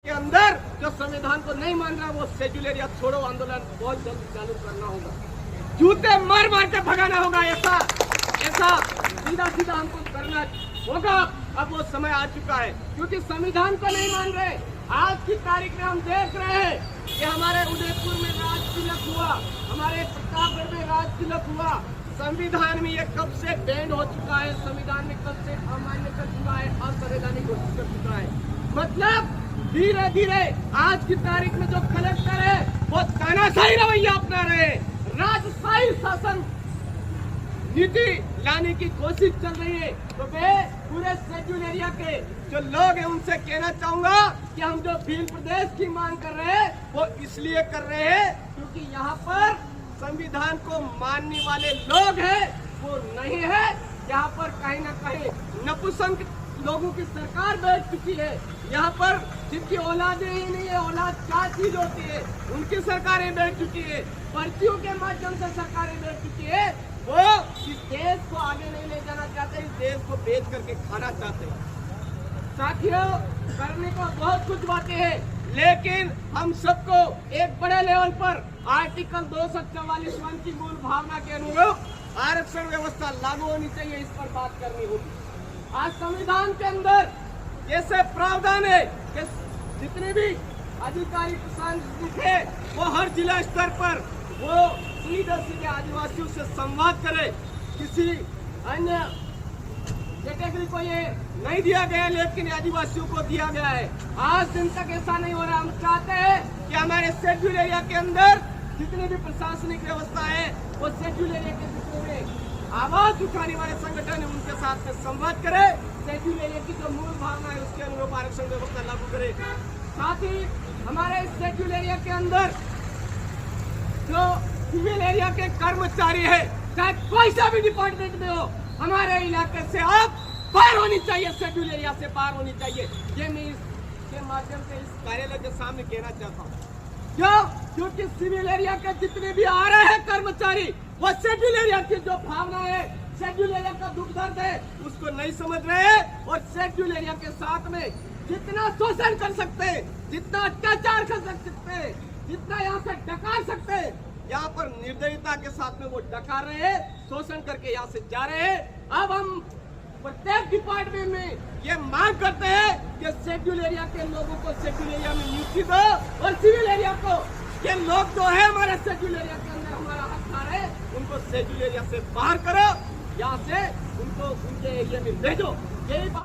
के अंदर जो संविधान को नहीं मान रहा वो शेड्यूल एरिया छोड़ो आंदोलन बहुत जल्दी चालू करना होगा। जूते मार मार के भगाना होगा। ऐसा सीधा सीधा हमको करना होगा। अब वो समय आ चुका है, क्योंकि संविधान को नहीं मान रहे। आज की तारीख में हम देख रहे हैं कि हमारे उदयपुर में राज तिलक हुआ, हमारे प्रतापगढ़ में राज तिलक हुआ। संविधान में ये कब से बैंड हो चुका है, संविधान में कब से अमान्य कर चुका है, असंवैधानिक घोषित कर चुका है। मतलब धीरे धीरे आज की तारीख में जो कलेक्टर है वो तानाशाही रवैया अपना रहे, राजशाही शासन नीति लाने की कोशिश चल रही है। तो मैं पूरे शेड्यूल एरिया के जो लोग हैं उनसे कहना चाहूंगा कि हम जो भील प्रदेश की मांग कर रहे हैं वो इसलिए कर रहे हैं क्योंकि यहाँ पर संविधान को मानने वाले लोग हैं वो नहीं है। यहाँ पर कहीं ना कहीं नपुंसक लोगों की सरकार बैठ चुकी है। यहाँ पर जिनकी औलादें ही नहीं है, औलाद क्या चीज होती है, उनकी सरकारें बैठ चुकी है। पर्चियों के माध्यम से सरकारें बैठ चुकी है। वो इस देश को आगे नहीं ले जाना चाहते, इस देश को बेच करके खाना चाहते हैं। साथियों, करने को बहुत कुछ बातें हैं, लेकिन हम सबको एक बड़े लेवल पर आर्टिकल 244 की मूल भावना के अनुरूप आरक्षण व्यवस्था लागू होनी चाहिए, इस पर बात करनी होगी। आज संविधान के अंदर जैसे प्रावधान है कि जितने भी अधिकारी प्रशासनिक है वो हर जिला स्तर पर वो सीधे आदिवासियों से संवाद करे। किसी अन्य कैटेगरी को ये नहीं दिया गया, लेकिन आदिवासियों को दिया गया है। आज दिन तक ऐसा नहीं हो रहा। हम चाहते हैं कि हमारे शेड्यूल एरिया के अंदर जितनी भी प्रशासनिक व्यवस्था है वो शेड्यूल एरिया के जितने भी आवाज उठाने वाले संगठन है उनके साथ में संवाद करे। शेड्यूल एरिया की जो मूल भावना है उसके अनुरूप आरक्षण व्यवस्था लागू करे। साथ ही हमारे शेड्यूल एरिया के अंदर जो सिविल एरिया के कर्मचारी है, चाहे कोई सा भी डिपार्टमेंट में हो, हमारे इलाके से आप बाहर होनी चाहिए, शेड्यूल एरिया से बाहर होनी चाहिए। ये मैं इसके माध्यम से इस कार्यालय के सामने कहना चाहता हूँ। क्योंकि सिविल एरिया के जितने भी आ रहे हैं कर्मचारी वो शेड्यूल एरिया की जो भावना है, शेड्यूल एरिया का दुख दर्द है उसको नहीं समझ रहे हैं। और शेड्यूल एरिया के साथ में जितना शोषण कर सकते हैं, जितना अत्याचार कर सकते हैं, जितना यहाँ से डकार सकते हैं, यहाँ पर निर्दयता के साथ में वो डकार रहे हैं, शोषण करके यहाँ से जा रहे हैं। अब हम प्रत्येक डिपार्टमेंट में ये मांग करते हैं कि शेड्यूल एरिया के लोगों को शेड्यूल एरिया में नियुक्ति दो और सिविल एरिया को ये लोग जो है हमारे शेड्यूल एरिया के अंदर हमारा हक खा रहे हैं उनको शेड्यूल एरिया से बाहर करो, यहाँ से उनको उनके एरिया में भेजो। यही